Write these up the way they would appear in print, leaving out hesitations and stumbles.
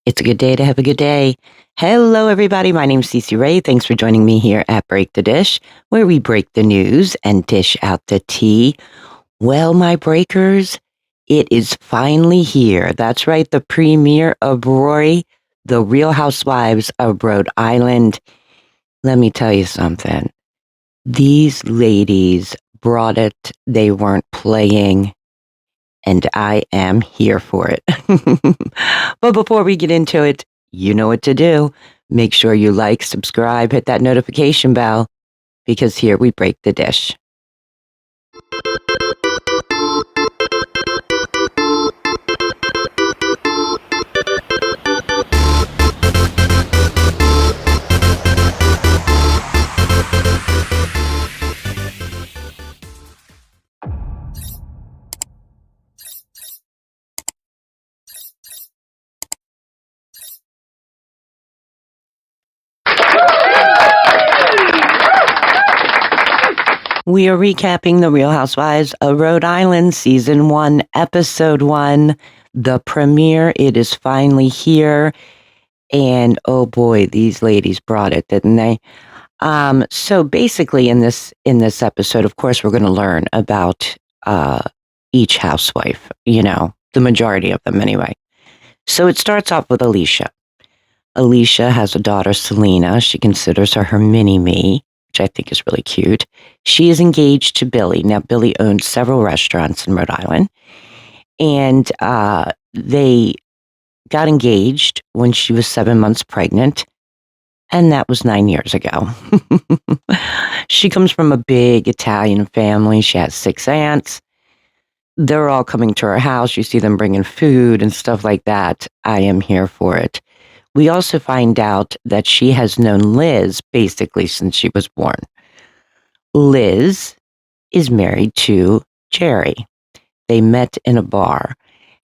It's a good day to have a good day. Hello, everybody. My name's Cece Ray. Thanks for joining me here at Break the Dish, where we break the news and dish out the tea. Well, my breakers, it is finally here. That's right, the premiere of RHORI, the Real Housewives of Rhode Island. Let me tell you something. These ladies brought it. They weren't playing. And I am here for it. But before we get into it, you know what to do. Make sure you like, subscribe, hit that notification bell, because here we break the dish. We are recapping The Real Housewives of Rhode Island, Season 1, Episode 1, the premiere. It is finally here. And oh boy, these ladies brought it, didn't they? So basically in this episode, of course, we're going to learn about each housewife, the majority of them anyway. So it starts off with Alicia. Alicia has a daughter, Selena. She considers her mini-me, which I think is really cute. She is engaged to Billy. Now, Billy owns several restaurants in Rhode Island, and they got engaged when she was 7 months pregnant, and that was 9 years ago. She comes from a big Italian family. She has 6 aunts. They're all coming to her house. You see them bringing food and stuff like that. I am here for it. We also find out that she has known Liz basically since she was born. Liz is married to Gerry. They met in a bar.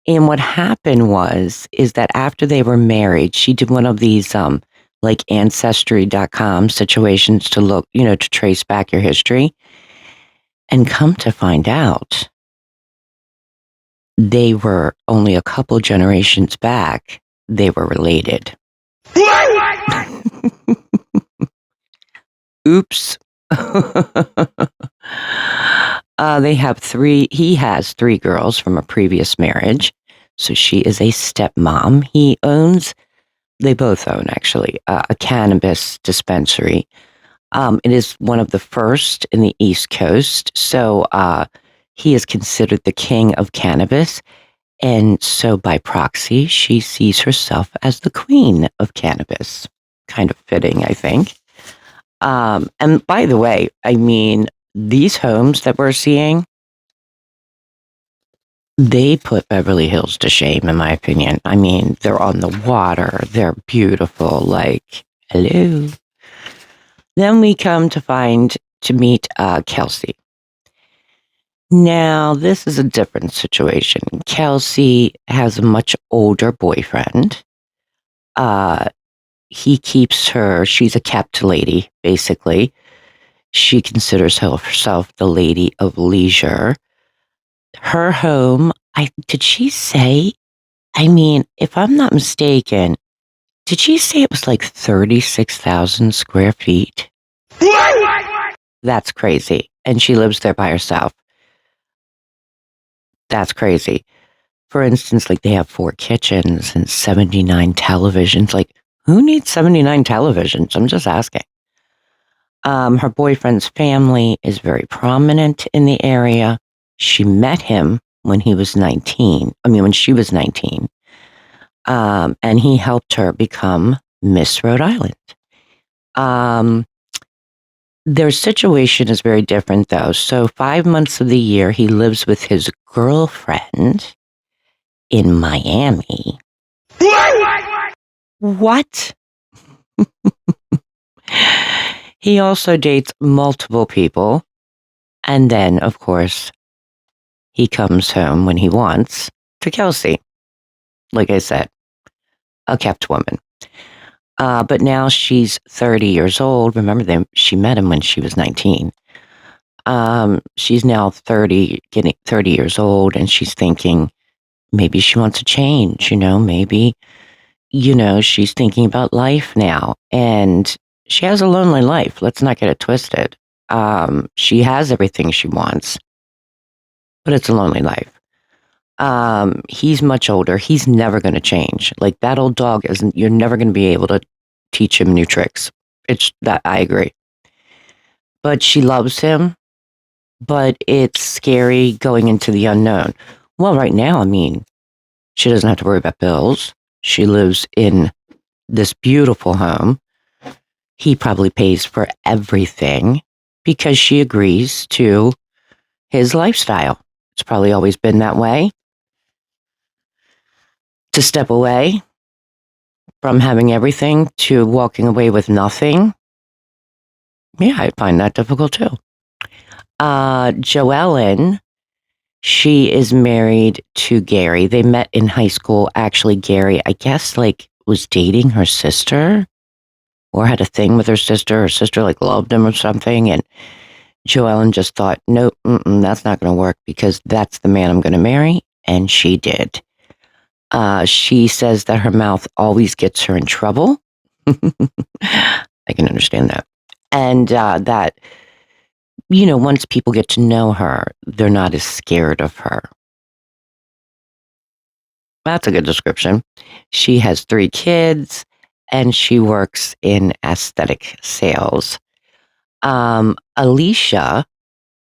And what happened is that after they were married, she did one of these like ancestry.com situations to look, to trace back your history. And come to find out, they were only a couple generations back. They were related. Oops. They have 3. He has 3 girls from a previous marriage. So she is a stepmom. They both own actually, a cannabis dispensary. It is one of the first in the East Coast. So he is considered the king of cannabis. And so by proxy, she sees herself as the queen of cannabis. Kind of fitting, I think. And by the way, I mean, these homes that we're seeing, they put Beverly Hills to shame, in my opinion. I mean, they're on the water. They're beautiful. Like, hello. Then we come to meet Kelsey. Now, this is a different situation. Kelsey has a much older boyfriend. He keeps her, she's a kept lady, basically. She considers herself the lady of leisure. Her home, did she say, if I'm not mistaken, did she say it was like 36,000 square feet? That's crazy. And she lives there by herself. That's crazy. For instance, like they have 4 kitchens and 79 televisions. Like, who needs 79 televisions? I'm just asking. Her boyfriend's family is very prominent in the area. She met him when he was 19. When she was 19. And he helped her become Miss Rhode Island. Their situation is very different, though. So 5 months of the year, he lives with his girlfriend in Miami. What? He also dates multiple people. And then, of course, he comes home when he wants to Kelsey. Like I said, a kept woman. But now she's 30 years old. Remember, she met him when she was 19. She's now 30, getting 30 years old, and she's thinking maybe she wants to change, maybe, she's thinking about life now, and she has a lonely life. Let's not get it twisted. She has everything she wants, but it's a lonely life. He's much older. He's never going to change. Like that old dog isn't, you're never going to be able to teach him new tricks. It's that I agree. But she loves him, but it's scary going into the unknown. Well, right now, I mean, she doesn't have to worry about bills. She lives in this beautiful home. He probably pays for everything because she agrees to his lifestyle. It's probably always been that way. To step away from having everything to walking away with nothing. Yeah, I find that difficult too. Joellen, she is married to Gerry. They met in high school. Actually, Gerry, I guess, like, was dating her sister or had a thing with her sister. Her sister, like, loved him or something. And Joellen just thought, nope, that's not going to work because that's the man I'm going to marry. And she did. She says that her mouth always gets her in trouble. I can understand that. And that, once people get to know her, they're not as scared of her. That's a good description. She has 3 kids and she works in aesthetic sales. Alicia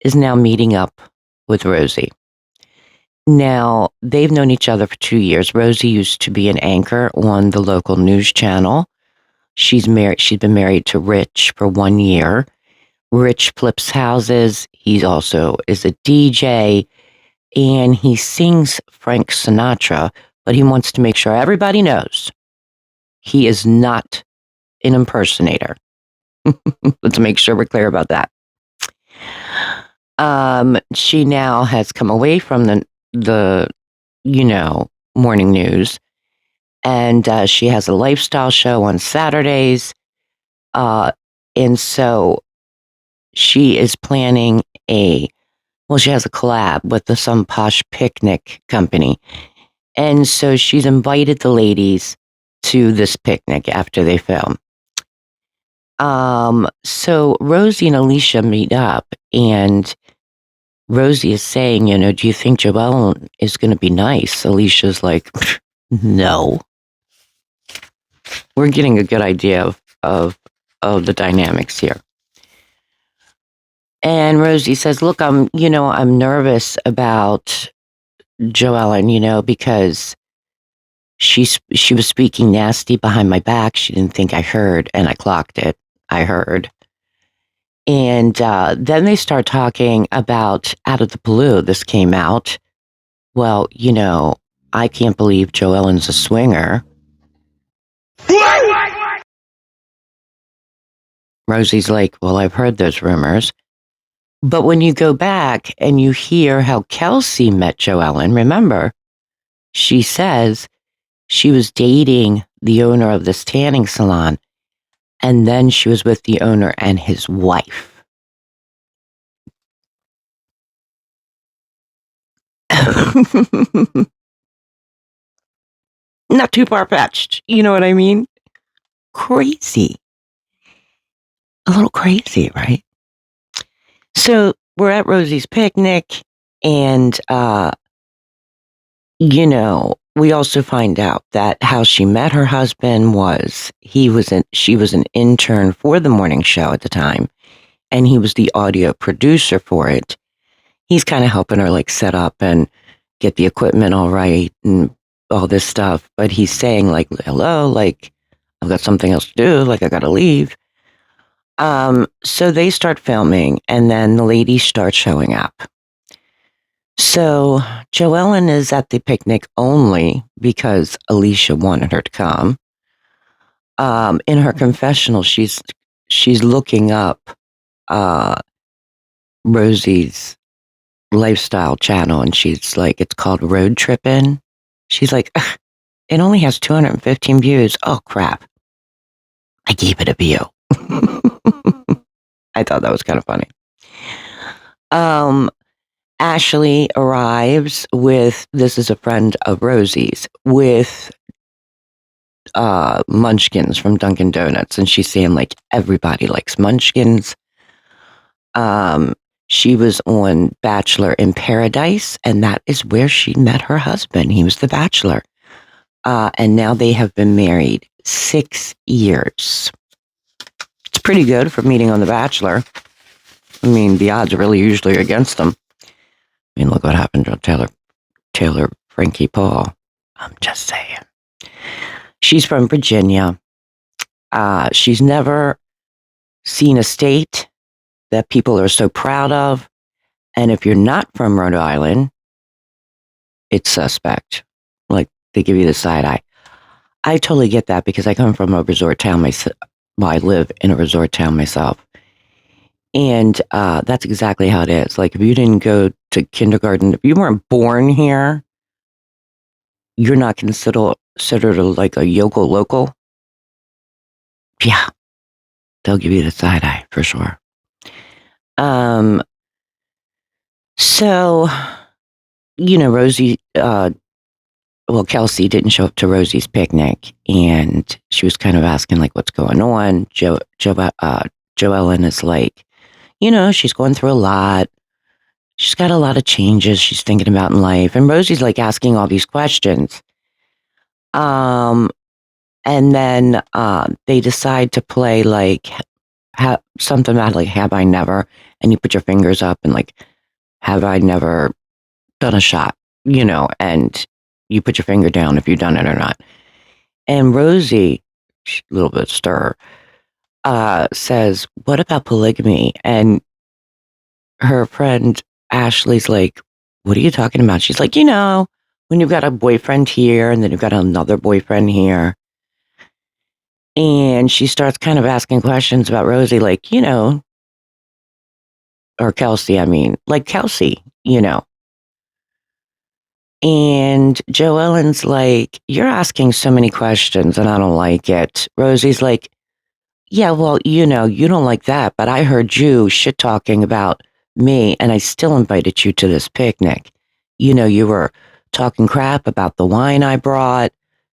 is now meeting up with Rosie. Now, they've known each other for 2 years. Rosie used to be an anchor on the local news channel. She's been married to Rich for 1 year. Rich flips houses. He also is a DJ and he sings Frank Sinatra, but he wants to make sure everybody knows he is not an impersonator. Let's make sure we're clear about that. She now has come away from the morning news, and she has a lifestyle show on Saturdays. And so she is planning she has a collab with some posh picnic company. And so she's invited the ladies to this picnic after they film. So Rosie and Alicia meet up, and Rosie is saying, do you think Joelle is going to be nice? Alicia's like, no. We're getting a good idea of the dynamics here. And Rosie says, look, I'm nervous about Joellen, because she was speaking nasty behind my back. She didn't think I heard, and I clocked it. I heard. And then they start talking about, out of the blue, this came out. Well, I can't believe Joellen's a swinger. Rosie's like, well, I've heard those rumors. But when you go back and you hear how Kelsey met Joellen, remember, she says she was dating the owner of this tanning salon, and then she was with the owner and his wife. Not too far-fetched, you know what I mean? Crazy. A little crazy, right? So we're at Rosie's picnic, and we also find out that how she met her husband was she was an intern for the morning show at the time, and he was the audio producer for it. He's kind of helping her like set up and get the equipment all right and all this stuff, but he's saying like, hello, like I've got something else to do, like I gotta leave. So they start filming, and then the ladies start showing up. So Joellen is at the picnic only because Alicia wanted her to come. In her confessional, she's looking up Rosie's lifestyle channel, and she's like, it's called Road Trippin'. She's like, it only has 215 views. Oh crap! I gave it a view. I thought that was kind of funny. Ashley arrives with, this is a friend of Rosie's, with munchkins from Dunkin' Donuts, and she's saying like everybody likes munchkins. Um, she was on Bachelor in Paradise, and that is where she met her husband. He was the Bachelor. And now they have been married 6 years. It's pretty good for meeting on The Bachelor. I mean, the odds are really usually against them. I mean, look what happened to Taylor Frankie Paul. I'm just saying. She's from Virginia. She's never seen a state that people are so proud of. And if you're not from Rhode Island, it's suspect. Like, they give you the side eye. I totally get that because I come from a resort town myself. Well, I live in a resort town myself. And that's exactly how it is. Like, if you didn't go to kindergarten, if you weren't born here, you're not considered like a yokel local. Yeah, they'll give you the side eye for sure. So, Rosie, Kelsey didn't show up to Rosie's picnic, and she was kind of asking like, what's going on? Joellen is like, she's going through a lot. She's got a lot of changes she's thinking about in life. And Rosie's like asking all these questions. And then they decide to play like something about like, have I never? And you put your fingers up and like, have I never done a shot? And you put your finger down if you've done it or not. And Rosie, a little bit stir, says, what about polygamy? And her friend Ashley's like, what are you talking about? She's like, when you've got a boyfriend here and then you've got another boyfriend here. And she starts kind of asking questions about Rosie, like, or Kelsey, like Kelsey, And Joellen's like, you're asking so many questions and I don't like it. Rosie's like, yeah, well, you don't like that, but I heard you shit talking about me and I still invited you to this picnic. You were talking crap about the wine I brought.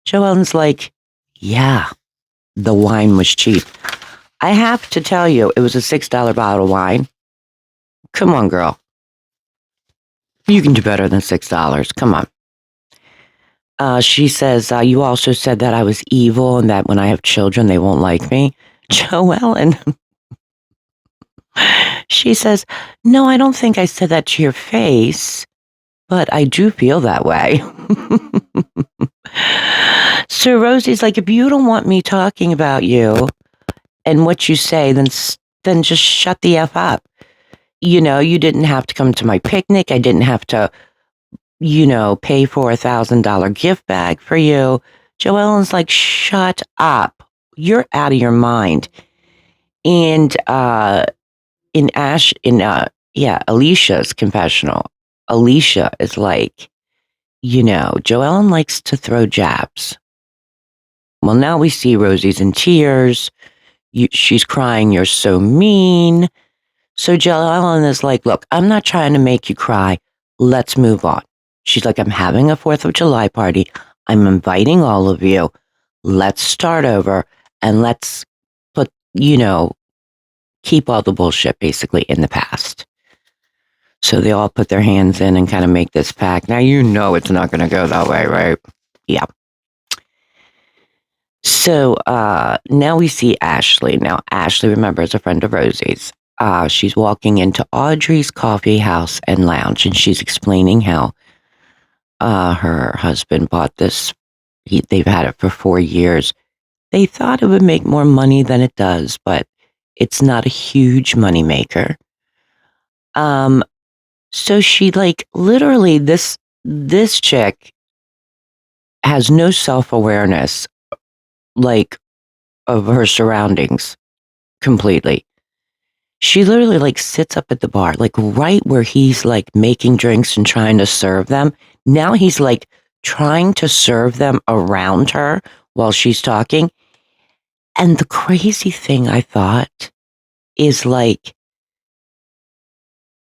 Joellen's like, yeah, the wine was cheap. I have to tell you, it was a $6 bottle of wine. Come on, girl. You can do better than $6. Come on. She says, you also said that I was evil and that when I have children, they won't like me. Joellen, she says, no, I don't think I said that to your face, but I do feel that way. So Rosie's like, if you don't want me talking about you and what you say, then just shut the F up. You didn't have to come to my picnic. I didn't have to pay for $1,000 gift bag for you. Joellen's like, shut up. You're out of your mind. And Alicia's confessional, Alicia is like, Joellen likes to throw jabs. Well, now we see Rosie's in tears. She's crying, you're so mean. So Joellen is like, look, I'm not trying to make you cry. Let's move on. She's like, I'm having a 4th of July party. I'm inviting all of you. Let's start over and let's keep all the bullshit basically in the past. So they all put their hands in and kind of make this pact. Now, it's not going to go that way, right? Yeah. So now we see Ashley. Now, Ashley, remember, is a friend of Rosie's. She's walking into Audrey's coffee house and lounge, and she's explaining how her husband bought this. They've had it for 4 years. They thought it would make more money than it does, but it's not a huge money maker. So she literally this chick has no self-awareness of her surroundings completely. She literally sits up at the bar, right where he's making drinks and trying to serve them. Now he's trying to serve them around her while she's talking. And the crazy thing I thought is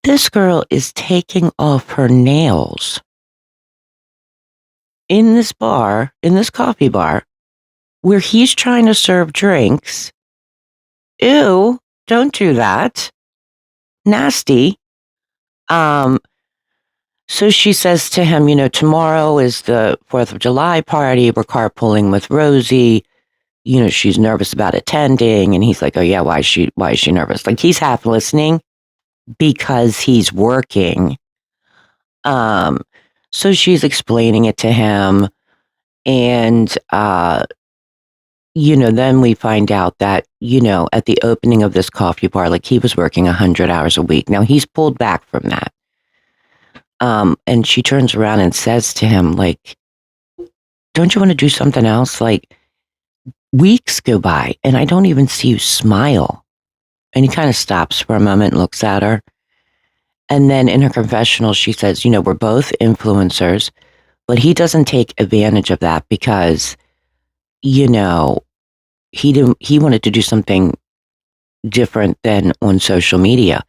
this girl is taking off her nails in this bar, in this coffee bar, where he's trying to serve drinks. Ew, don't do that. Nasty. So she says to him, tomorrow is the 4th of July party. We're carpooling with Rosie. She's nervous about attending. And he's like, oh yeah, why is she nervous? Like, he's half listening because he's working. So she's explaining it to him. And, then we find out that, at the opening of this coffee bar, like, he was working 100 hours a week. Now he's pulled back from that. And she turns around and says to him, like, don't you want to do something else? Like, weeks go by and I don't even see you smile. And he kind of stops for a moment and looks at her. And then in her confessional, she says, we're both influencers, but he doesn't take advantage of that because, he wanted to do something different than on social media.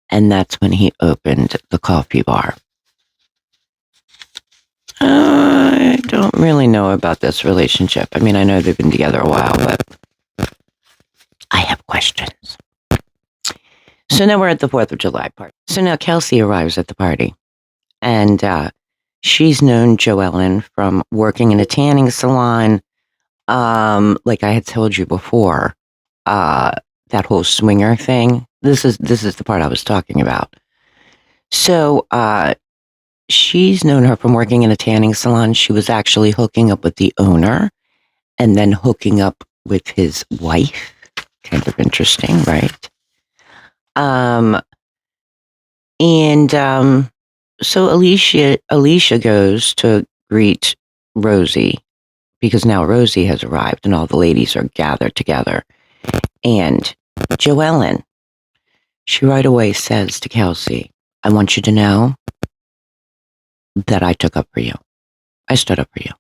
And that's when he opened the coffee bar. I don't really know about this relationship. I mean, I know they've been together a while, but I have questions. So now we're at the 4th of July party. So now Kelsey arrives at the party. And she's known Joellen from working in a tanning salon. Like I had told you before, that whole swinger thing. This is the part I was talking about. So she's known her from working in a tanning salon. She was actually hooking up with the owner and then hooking up with his wife. Kind of interesting, right? So Alicia goes to greet Rosie because now Rosie has arrived and all the ladies are gathered together. And Joellen, she right away says to Kelsey, I want you to know that I took up for you. I stood up for you.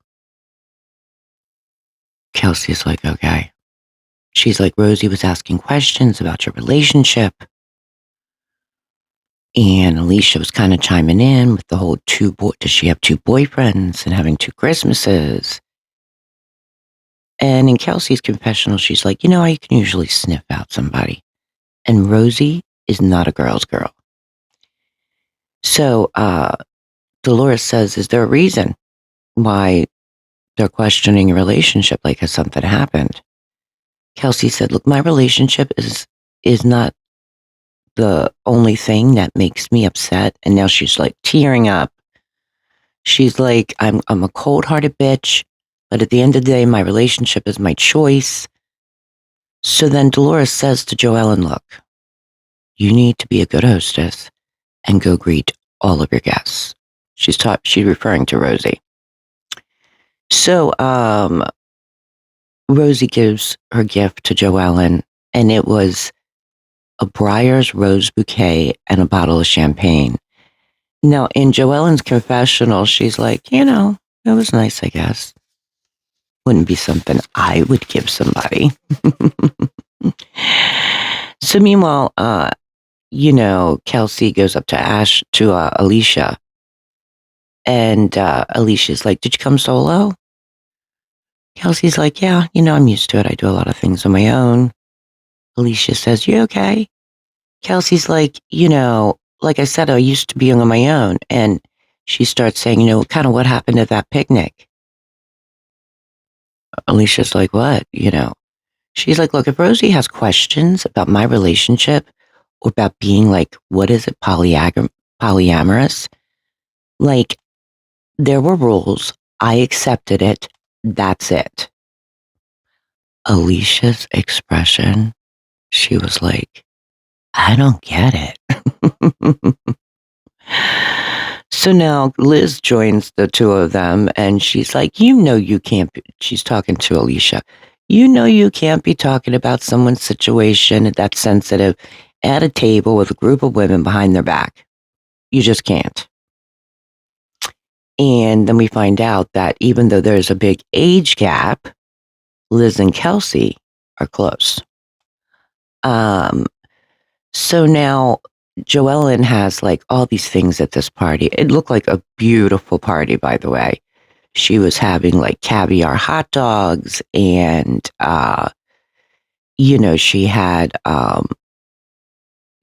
Kelsey's like, okay. She's like, Rosie was asking questions about your relationship. And Alicia was kind of chiming in with the whole does she have 2 boyfriends and having 2 Christmases? And in Kelsey's confessional, she's like, I can usually sniff out somebody. And Rosie is not a girl's girl. So Dolores says, is there a reason why they're questioning your relationship? Like, has something happened? Kelsey said, look, my relationship is not the only thing that makes me upset. And now she's like tearing up. She's like, I'm a cold-hearted bitch, but at the end of the day, my relationship is my choice. So then Dolores says to Joellen, look, you need to be a good hostess and go greet all of your guests. She's referring to Rosie. So Rosie gives her gift to Joellen, and it was a Breyer's rose bouquet and a bottle of champagne. Now, in Joellen's confessional, she's like, it was nice, I guess. Wouldn't be something I would give somebody. So meanwhile, Kelsey goes up to Alicia. And Alicia's like, did you come solo? Kelsey's like, yeah, I'm used to it. I do a lot of things on my own. Alicia says, you okay? Kelsey's like, like I said, I used to be on my own. And she starts saying, kind of what happened at that picnic? Alicia's like, what? She's like, look, if Rosie has questions about my relationship or about being like, what is it, polyamorous? Like, there were rules. I accepted it. That's it. Alicia's expression, she was like, I don't get it. So now Liz joins the 2 of them and she's like, you can't be, she's talking to Alicia. You can't be talking about someone's situation that's sensitive at a table with a group of women behind their back. You just can't. And then we find out that even though there's a big age gap, Liz and Kelsey are close. So now Joellen has like all these things at this party. It looked like a beautiful party, by the way. she was having like caviar hot dogs and, she had,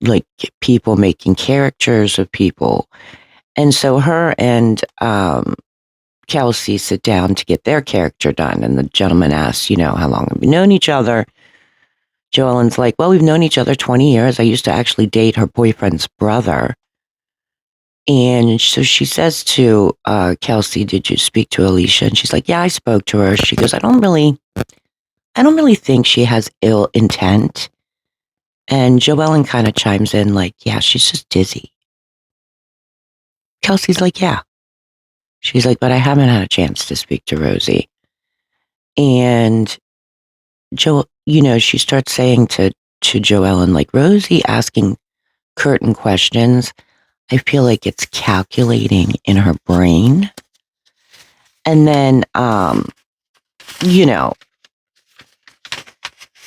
like people making caricatures of people. And so her and, Kelsey sit down to get their character done. And the gentleman asks, how long have we known each other? Joellen's like, well, we've known each other 20 years. I used to actually date her boyfriend's brother. And so she says to Kelsey, did you speak to Alicia? And she's like, yeah, I spoke to her. She goes, I don't really think she has ill intent. And Joellen kind of chimes in like, yeah, she's just dizzy. Kelsey's like, yeah. She's like, but I haven't had a chance to speak to Rosie. And she starts saying to Joellen, like, Rosie asking curtain questions, I feel like it's calculating in her brain. And then,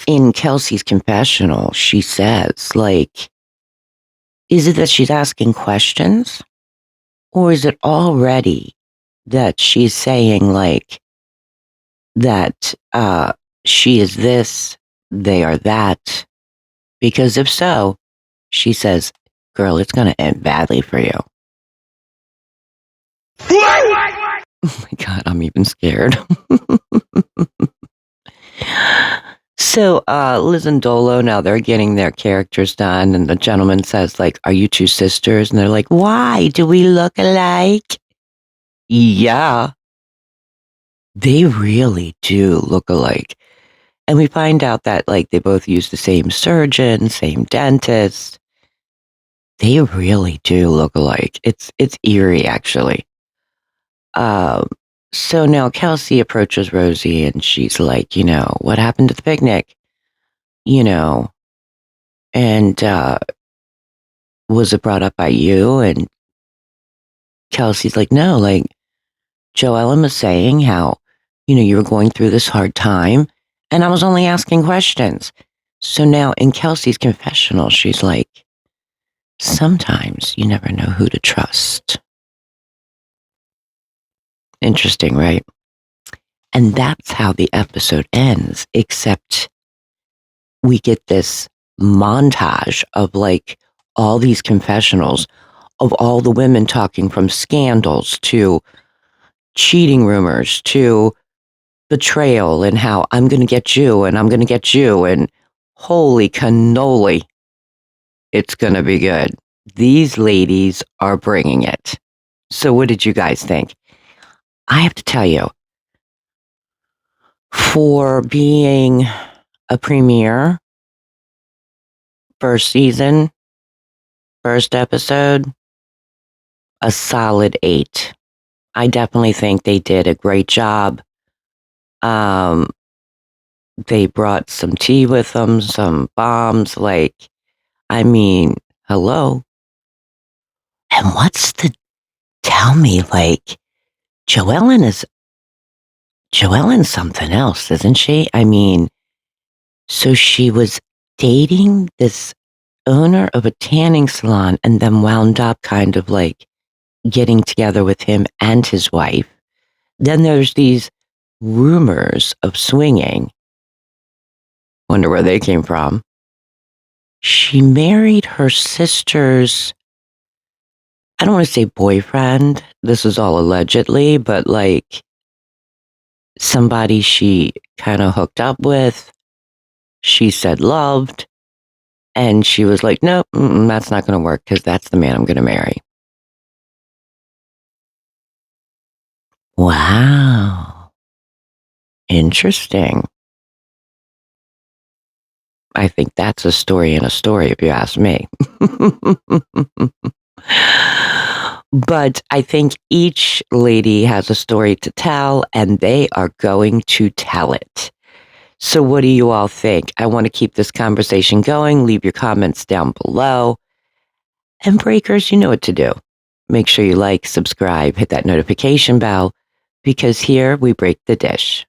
in Kelsey's confessional, she says, like, is it that she's asking questions? Or is it already that she's saying, like, that she is this, they are that? Because if so, she says, girl, it's going to end badly for you. Oh my God, I'm even scared. So Liz and Dolo, now they're getting their characters done, and the gentleman says, like, are you two sisters? And they're like, why? Do we look alike? Yeah. They really do look alike. And we find out that, like, they both use the same surgeon, same dentist. They really do look alike. It's eerie, actually. So now Kelsey approaches Rosie and she's like, what happened to the picnic? And was it brought up by you? And Kelsey's like, no, like Joellen was saying how, you were going through this hard time and I was only asking questions. So now in Kelsey's confessional, she's like, sometimes you never know who to trust. Interesting, right? And that's how the episode ends, except we get this montage of like all these confessionals of all the women talking from scandals to cheating rumors to betrayal and how I'm going to get you and I'm going to get you and holy cannoli, it's going to be good. These ladies are bringing it. So what did you guys think? I have to tell you, for being a premiere, first season, first episode, a solid 8. I definitely think they did a great job. They brought some tea with them, some bombs, like, I mean, hello. And tell me, like, Joellen's something else, isn't she? I mean, so she was dating this owner of a tanning salon and then wound up kind of like getting together with him and his wife. Then there's these rumors of swinging. Wonder where they came from. She married her sister's, I don't want to say boyfriend. This is all allegedly, but like somebody she kind of hooked up with. She said loved. And she was like, nope, that's not going to work because that's the man I'm going to marry. Wow. Interesting. I think that's a story in a story, if you ask me. But I think each lady has a story to tell, and they are going to tell it. So what do you all think? I want to keep this conversation going. Leave your comments down below. And breakers, you know what to do. Make sure you like, subscribe, hit that notification bell, because here we break the dish.